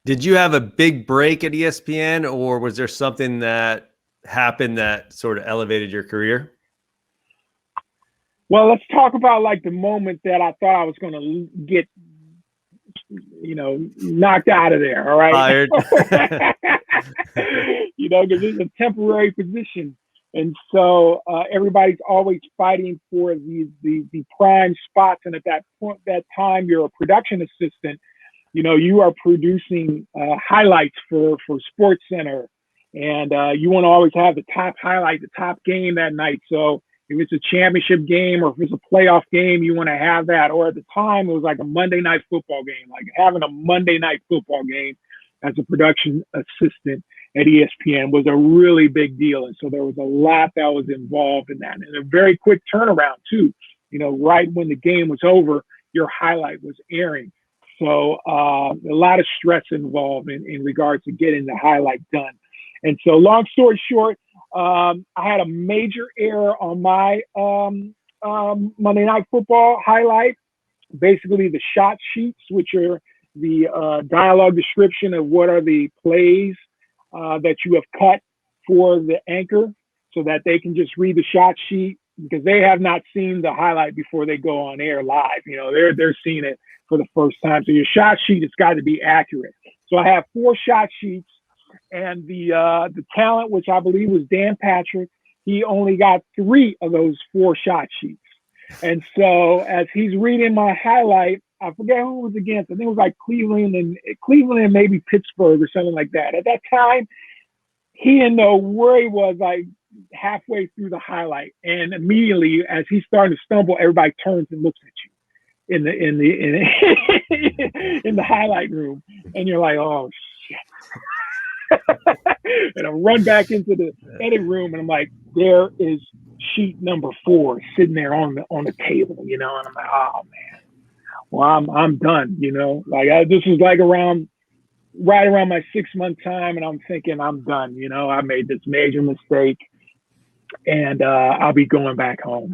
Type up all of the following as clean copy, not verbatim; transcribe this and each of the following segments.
Did you have a big break at ESPN, or was there something that happened that sort of elevated your career? Well, let's talk about like the moment that I thought I was going to get, knocked out of there. All right. Fired. Because it's a temporary position. And so everybody's always fighting for the prime spots. And at that time, you're a production assistant. You are producing highlights for Sports Center, and you want to always have the top highlight, the top game that night. So if it's a championship game or if it's a playoff game, you want to have that. Or at the time, it was like a Monday night football game, like having a Monday night football game as a production assistant at ESPN was a really big deal. And so there was a lot that was involved in that, and a very quick turnaround too. Right when the game was over, your highlight was airing. So a lot of stress involved in regards to getting the highlight done. And so long story short, I had a major error on my Monday Night Football highlight. Basically, the shot sheets, which are the dialogue description of what are the plays that you have cut for the anchor so that they can just read the shot sheet, because they have not seen the highlight before they go on air live. They're seeing it for the first time. So your shot sheet has got to be accurate. So I have 4 shot sheets, and the talent, which I believe was Dan Patrick, he only got 3 of those 4 shot sheets. And so as he's reading my highlight, I forget who it was against. I think it was like Cleveland and maybe Pittsburgh or something like that. At that time, he didn't know where he was, like halfway through the highlight. And immediately as he's starting to stumble, everybody turns and looks at you in the highlight room. And you're like, oh shit. And I run back into the edit room, and I'm like, there is sheet number 4 sitting there on the table, and I'm like, oh man, well, I'm done, this was like right around my 6-month time, and I'm thinking I'm done, I made this major mistake, and I'll be going back home.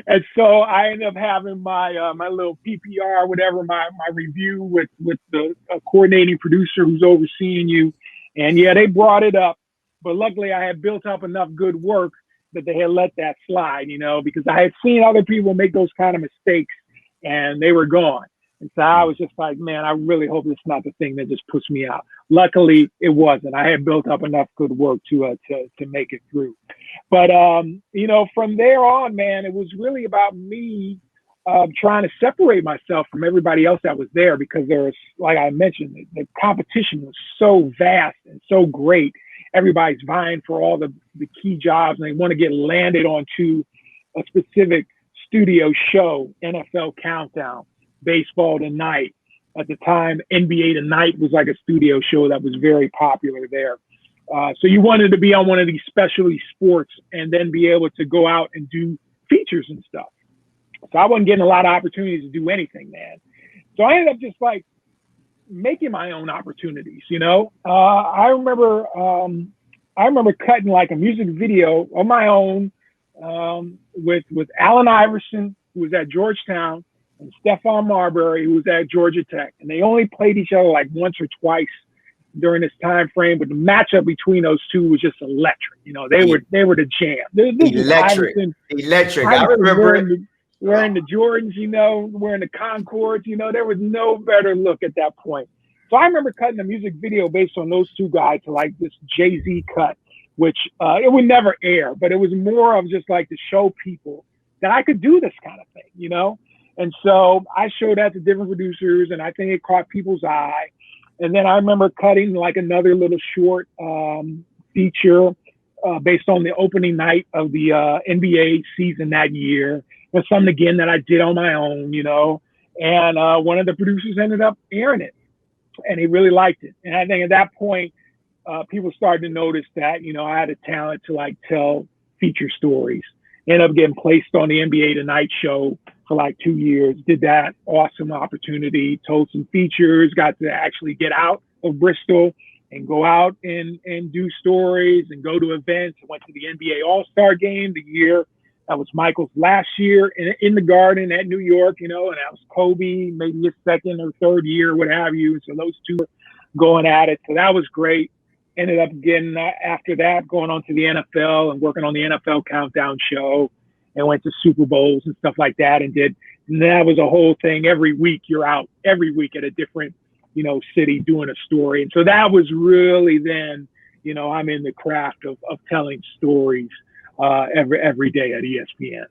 And so I ended up having my my little PPR, whatever, my review with the coordinating producer who's overseeing you. And yeah, they brought it up, but luckily I had built up enough good work that they had let that slide, because I had seen other people make those kind of mistakes and they were gone. And so I was just like, man, I really hope it's not the thing that just puts me out. Luckily, it wasn't. I had built up enough good work to make it through. But, from there on, man, it was really about me trying to separate myself from everybody else that was there, because there was, like I mentioned, the competition was so vast and so great. Everybody's vying for all the key jobs, and they want to get landed onto a specific studio show, NFL Countdown, Baseball Tonight. At the time, NBA Tonight was like a studio show that was very popular there. So you wanted to be on one of these specialty sports and then be able to go out and do features and stuff. So I wasn't getting a lot of opportunities to do anything, man. So I ended up just like making my own opportunities, I remember cutting like a music video on my own with Allen Iverson, who was at Georgetown, and Stephon Marbury, who was at Georgia Tech. And they only played each other like once or twice during this time frame, but the matchup between those two was just electric. They were the jam. Electric. I remember wearing the Jordans, wearing the Concords, there was no better look at that point. So I remember cutting a music video based on those two guys to like this Jay-Z cut, which it would never air, but it was more of just like to show people that I could do this kind of thing, And so I showed that to different producers, and I think it caught people's eye. And then I remember cutting like another little short feature based on the opening night of the NBA season that year. That's something, again, that I did on my own, and one of the producers ended up airing it, and he really liked it. And I think at that point, people started to notice that, I had a talent to like tell feature stories. Ended up getting placed on the NBA Tonight show for like 2 years, did that awesome opportunity, told some features, got to actually get out of Bristol and go out and do stories and go to events. I went to the NBA All-Star game the year That was Michael's last year in the Garden at New York, you know, and that was Kobe, maybe his second or third year, what have you. So those two were going at it. So that was great. Ended up getting, after that, going on to the NFL and working on the NFL Countdown show, and went to Super Bowls and stuff like that, and that was a whole thing. Every week you're out, every week at a different, you know, city doing a story. And so that was really then, you know, I'm in the craft of telling stories every day at ESPN.